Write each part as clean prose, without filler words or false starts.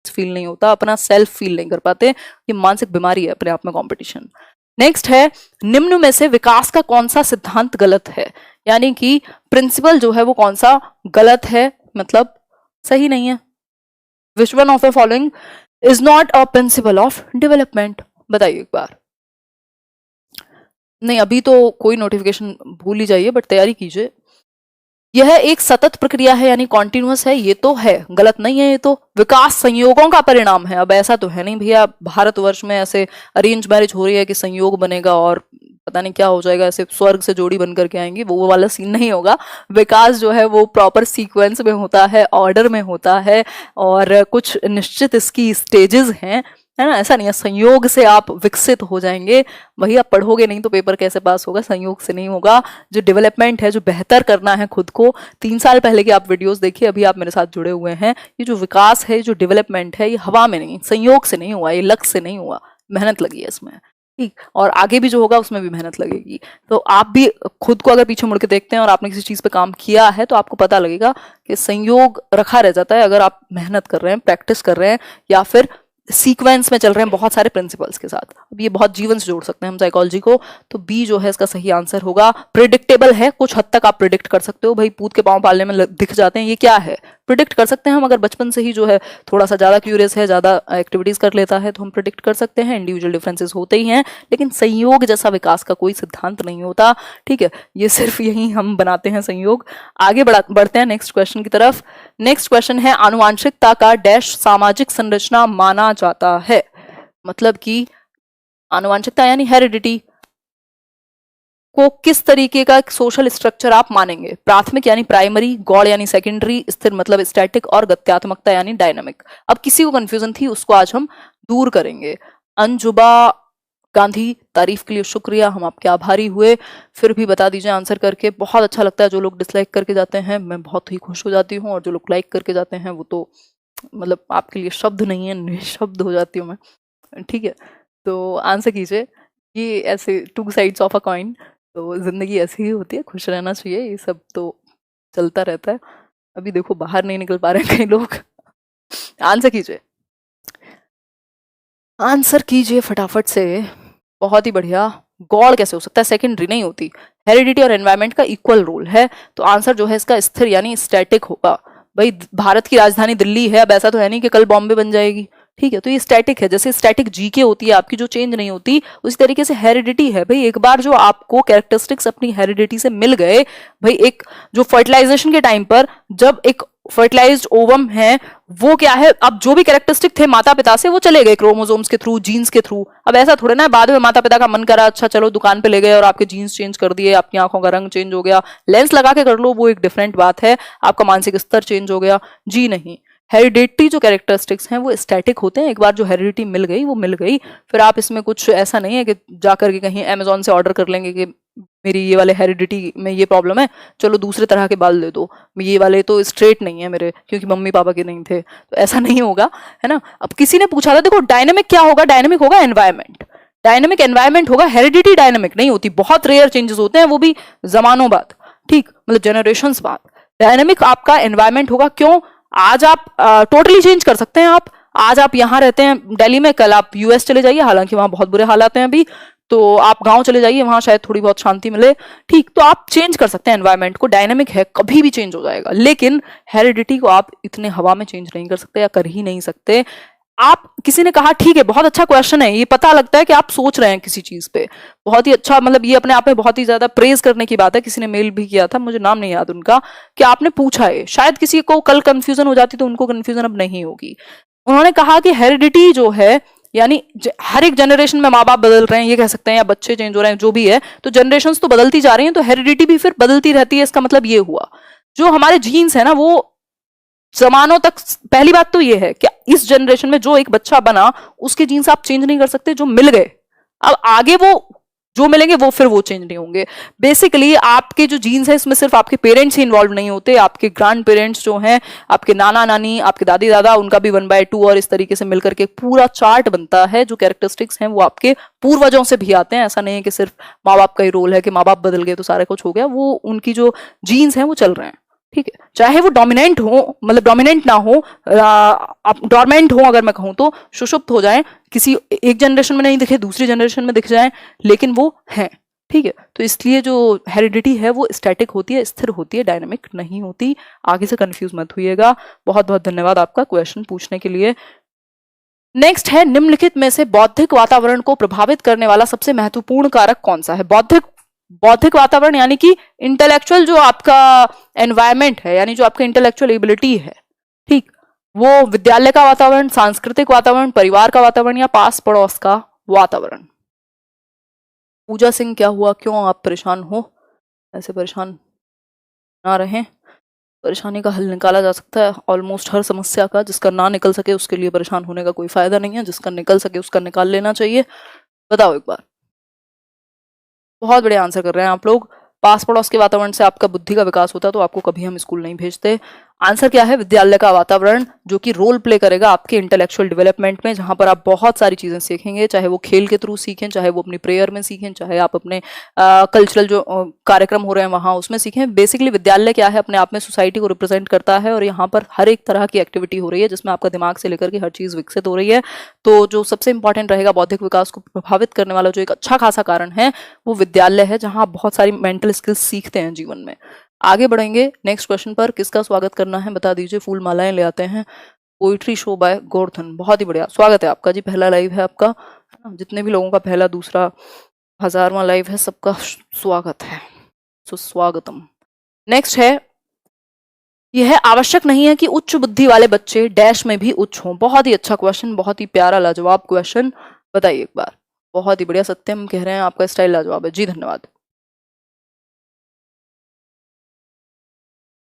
Feel नहीं होता, अपना सेल्फ फील नहीं कर पाते। ये मानसिक बीमारी है अपने आप में कंपटीशन। नेक्स्ट है, निम्न में से विकास का कौन सा सिद्धांत गलत है, यानी कि प्रिंसिपल जो है वो कौन सा गलत है, मतलब सही नहीं है। Which one of the following is not a principle of development, बताइए एक बार। नहीं, अभी तो कोई नोटिफिकेशन भूल ही जाइए, बट तैयारी कीजिए। यह एक सतत प्रक्रिया है, यानी कॉन्टिन्यूअस है, ये तो है, गलत नहीं है ये तो। विकास संयोगों का परिणाम है, अब ऐसा तो है नहीं भैया भारतवर्ष में ऐसे अरेंज मैरिज हो रही है कि संयोग बनेगा और पता नहीं क्या हो जाएगा, ऐसे स्वर्ग से जोड़ी बन करके आएंगी, वो वाला सीन नहीं होगा। विकास जो है वो प्रॉपर सीक्वेंस में होता है, ऑर्डर में होता है, और कुछ निश्चित इसकी स्टेजेस हैं, है ना। ऐसा नहीं है संयोग से आप विकसित हो जाएंगे, वही आप पढ़ोगे नहीं तो पेपर कैसे पास होगा, संयोग से नहीं होगा। जो डेवलपमेंट है, जो बेहतर करना है खुद को, 3 साल पहले की आप वीडियोस देखिए, अभी आप मेरे साथ जुड़े हुए हैं, ये जो विकास है, जो डेवलपमेंट है, ये हवा में नहीं, संयोग से नहीं हुआ, ये लक से नहीं हुआ, मेहनत लगी है इसमें, ठीक। और आगे भी जो होगा उसमें भी मेहनत लगेगी। तो आप भी खुद को अगर पीछे मुड़ के देखते हैं और आपने किसी चीज पे काम किया है तो आपको पता लगेगा कि संयोग रखा रह जाता है अगर आप मेहनत कर रहे हैं, प्रैक्टिस कर रहे हैं, या फिर सीक्वेंस में चल रहे हैं बहुत सारे प्रिंसिपल्स के साथ। अब ये बहुत जीवन से जोड़ सकते हैं हम साइकोलॉजी को, तो बी जो है इसका सही आंसर होगा। प्रिडिक्टेबल है, कुछ हद तक आप प्रिडिक्ट कर सकते हो, भाई पूत के पांव पालने में दिख जाते हैं, ये क्या है, प्रिडिक्ट कर सकते हैं हम। अगर बचपन से ही जो है थोड़ा सा ज्यादा क्यूरियस है, ज्यादा एक्टिविटीज कर लेता है, तो हम प्रिडिक्ट कर सकते हैं। इंडिविजुअल डिफरेंसेस होते ही हैं, लेकिन संयोग जैसा विकास का कोई सिद्धांत नहीं होता, ठीक है। ये सिर्फ यही हम बनाते हैं संयोग। आगे बढ़ते हैं नेक्स्ट क्वेश्चन की तरफ। नेक्स्ट क्वेश्चन है, आनुवांशिकता का डैश सामाजिक संरचना माना जाता है, मतलब कि आनुवांशिकता यानी हेरिडिटी को किस तरीके का सोशल स्ट्रक्चर आप मानेंगे। प्राथमिक यानी प्राइमरी, गौड़ यानी सेकेंडरी, स्थिर मतलब स्टैटिक, और गत्यात्मकता यानी डायनामिक। अब किसी को कंफ्यूजन थी उसको आज हम दूर करेंगे। अंजुबा गांधी, तारीफ के लिए शुक्रिया, हम आपके आभारी हुए। फिर भी बता दीजिए आंसर करके, बहुत अच्छा लगता है जो लोग डिसलाइक करके जाते हैं, मैं बहुत ही खुश हो जाती हूँ, और जो लोग लाइक करके जाते हैं वो तो मतलब आपके लिए शब्द नहीं है, निशब्द हो जाती हूँ मैं, ठीक है। तो आंसर कीजिए। ये ऐसे 2 साइड्स ऑफ अ कॉइन, तो जिंदगी ऐसी ही होती है, खुश रहना चाहिए, ये सब तो चलता रहता है। अभी देखो बाहर नहीं निकल पा रहे हैं कई लोग। आंसर कीजिए, आंसर कीजिए फटाफट से, बहुत ही बढ़िया। गौड़ कैसे हो सकता है, सेकेंडरी नहीं होती, हेरिडिटी और एनवायरनमेंट का इक्वल रोल है, तो आंसर जो है इसका स्थिर यानी स्टैटिक होगा। भाई भारत की राजधानी दिल्ली है, अब ऐसा तो है नहीं कि कल बॉम्बे बन जाएगी, ठीक है। तो ये स्टैटिक है, जैसे स्टैटिक जीके होती है आपकी, जो चेंज नहीं होती, उसी तरीके से हेरिडिटी है। भाई एक बार जो आपको कैरेक्टरिस्टिक्स अपनी हेरिडिटी से मिल गए, भाई एक जो फर्टिलाइजेशन के टाइम पर जब एक फर्टिलाइज्ड ओवम है, वो क्या है, अब जो भी कैरेक्टरिस्टिक थे माता पिता से वो चले गए क्रोमोसोम्स के थ्रू, जीन्स के थ्रू। अब ऐसा थोड़ा ना बाद में माता पिता का मन करा, अच्छा चलो दुकान पे ले गए और आपके जीन्स चेंज कर दिए, आपकी आंखों का रंग चेंज हो गया, लेंस लगा के कर लो वो एक डिफरेंट बात है, आपका मानसिक स्तर चेंज हो गया, जी नहीं। हेरिडिटी जो कैरेक्टरिस्टिक्स हैं वो स्टैटिक होते हैं, एक बार जो हेरिडिटी मिल गई वो मिल गई, फिर आप इसमें कुछ ऐसा नहीं है कि जाकर के कहीं अमेजोन से ऑर्डर कर लेंगे कि मेरी ये वाले हेरिडिटी में ये प्रॉब्लम है, चलो दूसरे तरह के बाल दे दो, ये वाले तो स्ट्रेट नहीं है मेरे क्योंकि मम्मी पापा के नहीं थे, तो ऐसा नहीं होगा, है ना। अब किसी ने पूछा था, देखो डायनेमिक क्या होगा, डायनेमिक होगा एनवायरमेंट, डायनेमिक एनवायरमेंट होगा, हेरिडिटी डायनेमिक नहीं होती, बहुत रेयर चेंजेस होते हैं, वो भी जमानों बाद, ठीक, मतलब जनरेशंस बाद। डायनेमिक आपका एनवायरमेंट होगा, क्यों, आज आप टोटली चेंज कर सकते हैं, आज आप यहाँ रहते हैं दिल्ली में, कल आप यूएस चले जाइए, हालांकि वहां बहुत बुरे हालात हैं अभी, तो आप गांव चले जाइए, वहां शायद थोड़ी बहुत शांति मिले, ठीक। तो आप चेंज कर सकते हैं एनवायरनमेंट को, डायनामिक है, कभी भी चेंज हो जाएगा, लेकिन हेरिडिटी को आप इतने हवा में चेंज नहीं कर सकते या कर ही नहीं सकते। आप किसी ने कहा, ठीक है बहुत अच्छा क्वेश्चन है, ये पता लगता है कि आप सोच रहे हैं किसी चीज पे, बहुत ही अच्छा, मतलब ये अपने आप में बहुत ही ज्यादा प्रेज करने की बात है। किसी ने मेल भी किया था, मुझे नाम नहीं याद उनका, कि आपने पूछा है, शायद किसी को कल कंफ्यूजन हो जाती तो उनको कंफ्यूजन अब नहीं होगी। उन्होंने कहा कि हेरिडिटी जो है, यानी हर एक जनरेशन में माँ बाप बदल रहे हैं, ये कह सकते हैं, या बच्चे चेंज हो रहे हैं, जो भी है, तो जनरेशंस तो बदलती जा रही हैं, तो हेरिडिटी भी फिर बदलती रहती है। इसका मतलब ये हुआ, जो हमारे जीन्स है ना वो जमानों तक, पहली बात तो ये है कि इस जनरेशन में जो एक बच्चा बना उसके जीन्स आप चेंज नहीं कर सकते, जो मिल गए, अब आगे वो जो मिलेंगे वो फिर वो चेंज नहीं होंगे। बेसिकली आपके जो जीन्स है इसमें सिर्फ आपके पेरेंट्स ही इन्वॉल्व नहीं होते, आपके ग्रैंड पेरेंट्स जो हैं, आपके नाना नानी, आपके दादी दादा, उनका भी 1/2 और इस तरीके से मिलकर के पूरा चार्ट बनता है। जो कैरेक्टरिस्टिक्स हैं वो आपके पूर्वजों से भी आते हैं, ऐसा नहीं है कि सिर्फ माँ बाप का ही रोल है कि माँ बाप बदल गए तो सारा कुछ हो गया, वो उनकी जो जीन्स हैं वो चल रहे हैं, ठीक है, चाहे वो डोमिनेंट हो, मतलब डोमिनेंट ना हो, डोरमेंट हो, अगर मैं कहूँ तो सुषुप्त हो जाए, किसी एक जनरेशन में नहीं दिखे दूसरी जनरेशन में दिख जाए, लेकिन वो है। ठीक है, तो इसलिए जो हेरिडिटी है वो स्टैटिक होती है, स्थिर होती है, डायनामिक नहीं होती। आगे से कंफ्यूज मत होइएगा। बहुत बहुत धन्यवाद आपका क्वेश्चन पूछने के लिए। नेक्स्ट है, निम्नलिखित में से बौद्धिक वातावरण को प्रभावित करने वाला सबसे महत्वपूर्ण कारक कौन सा है? बौद्धिक वातावरण यानी कि इंटेलेक्चुअल जो आपका एनवायरमेंट है, यानी जो आपका इंटेलेक्चुअल एबिलिटी है, ठीक, वो विद्यालय का वातावरण, सांस्कृतिक वातावरण, परिवार का वातावरण या पास पड़ोस का वातावरण। पूजा सिंह, क्या हुआ, क्यों आप परेशान हो? ऐसे परेशान ना रहें, परेशानी का हल निकाला जा सकता है ऑलमोस्ट हर समस्या का। जिसका ना निकल सके उसके लिए परेशान होने का कोई फायदा नहीं है, जिसका निकल सके उसका निकाल लेना चाहिए। बताओ एक बार। बहुत बड़े आंसर कर रहे हैं आप लोग। पास पड़ोस के वातावरण से आपका बुद्धि का विकास होता है, तो आपको कभी हम स्कूल नहीं भेजते। आंसर क्या है? विद्यालय का वातावरण, जो कि रोल प्ले करेगा आपके इंटेलेक्चुअल डेवलपमेंट में, जहां पर आप बहुत सारी चीजें सीखेंगे, चाहे वो खेल के थ्रू सीखें, चाहे वो अपनी प्रेयर में सीखें, चाहे आप अपने कल्चरल जो कार्यक्रम हो रहे हैं वहां उसमें सीखें। बेसिकली विद्यालय क्या है? अपने आप में सोसाइटी को रिप्रेजेंट करता है, और यहाँ पर हर एक तरह की एक्टिविटी हो रही है जिसमें आपका दिमाग से लेकर के हर चीज विकसित हो रही है। तो जो सबसे इंपॉर्टेंट रहेगा बौद्धिक विकास को प्रभावित करने वाला जो एक अच्छा खासा कारण है वो विद्यालय है, जहां आप बहुत सारी मेंटल स्किल्स सीखते हैं जीवन में। आगे बढ़ेंगे नेक्स्ट क्वेश्चन पर। किसका स्वागत करना है बता दीजिए। फूल मालाएं ले आते हैं। पोइट्री शो बाय गोवर्धन, बहुत ही बढ़िया, स्वागत है आपका जी। पहला लाइव है आपका, जितने भी लोगों का पहला, दूसरा, 1000वां लाइव है, सबका स्वागत है, सुस्वागतम। नेक्स्ट है, यह आवश्यक नहीं है कि उच्च बुद्धि वाले बच्चे डैश में भी उच्च हों। बहुत ही अच्छा क्वेश्चन, बहुत ही प्यारा लाजवाब क्वेश्चन, बताइए एक बार। बहुत ही बढ़िया, सत्यम कह रहे हैं आपका स्टाइल लाजवाब है जी, धन्यवाद।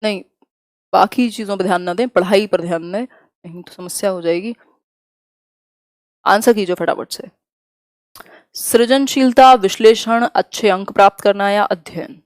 नहीं, बाकी चीजों पर ध्यान ना दें, पढ़ाई पर ध्यान दें, नहीं तो समस्या हो जाएगी। आंसर कीजिए फटाफट से। सृजनशीलता, विश्लेषण, अच्छे अंक प्राप्त करना या अध्ययन?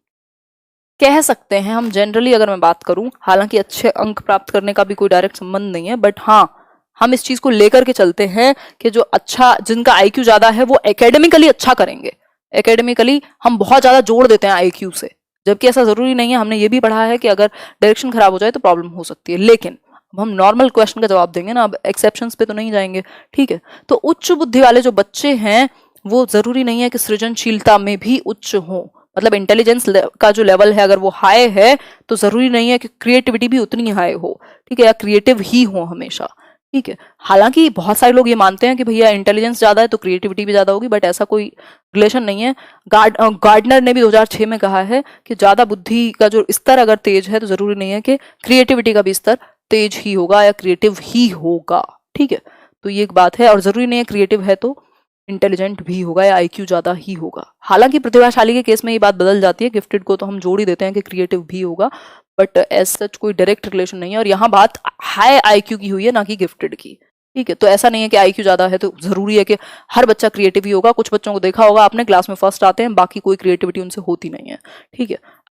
कह सकते हैं हम जनरली, अगर मैं बात करूं, हालांकि अच्छे अंक प्राप्त करने का भी कोई डायरेक्ट संबंध नहीं है, बट हाँ, हम इस चीज को लेकर के चलते हैं कि जो अच्छा, जिनका आईक्यू ज्यादा है वो एकेडमिकली अच्छा करेंगे। एकेडमिकली हम बहुत ज्यादा जोड़ देते हैं आईक्यू से, जबकि ऐसा जरूरी नहीं है। हमने ये भी पढ़ा है कि अगर डायरेक्शन खराब हो जाए तो प्रॉब्लम हो सकती है, लेकिन अब हम नॉर्मल क्वेश्चन का जवाब देंगे ना, अब एक्सेप्शंस पे तो नहीं जाएंगे। ठीक है, तो उच्च बुद्धि वाले जो बच्चे हैं वो जरूरी नहीं है कि सृजनशीलता में भी उच्च हो, मतलब इंटेलिजेंस का जो लेवल है अगर वो हाई है तो जरूरी नहीं है कि क्रिएटिविटी भी उतनी हाई हो। ठीक है, या क्रिएटिव ही हो हमेशा। ठीक है, हालांकि बहुत सारे लोग ये मानते हैं कि भैया इंटेलिजेंस ज्यादा है तो क्रिएटिविटी भी ज्यादा होगी, बट ऐसा कोई रिलेशन नहीं है। गार्डनर ने भी 2006 में कहा है कि ज्यादा बुद्धि का जो स्तर अगर तेज है तो जरूरी नहीं है कि क्रिएटिविटी का भी स्तर तेज ही होगा या क्रिएटिव ही होगा। ठीक है, तो ये एक बात है, और जरूरी नहीं है क्रिएटिव है तो इंटेलिजेंट भी होगा या आईक्यू ज्यादा ही होगा। हालांकि प्रतिभाशाली के केस में ये बात बदल जाती है, गिफ्टेड को तो हम जोड़ ही देते हैं कि क्रिएटिव भी होगा, बट एज सच कोई डायरेक्ट रिलेशन नहीं है। और यहाँ बात हाई आईक्यू की हुई है, ना कि गिफ्टेड की। ठीक है, तो ऐसा नहीं है कि आईक्यू ज्यादा है तो जरूरी है कि हर बच्चा क्रिएटिव ही होगा। कुछ बच्चों को देखा होगा आपने, क्लास में फर्स्ट आते हैं, बाकी कोई क्रिएटिविटी उनसे होती नहीं है। ठीक है,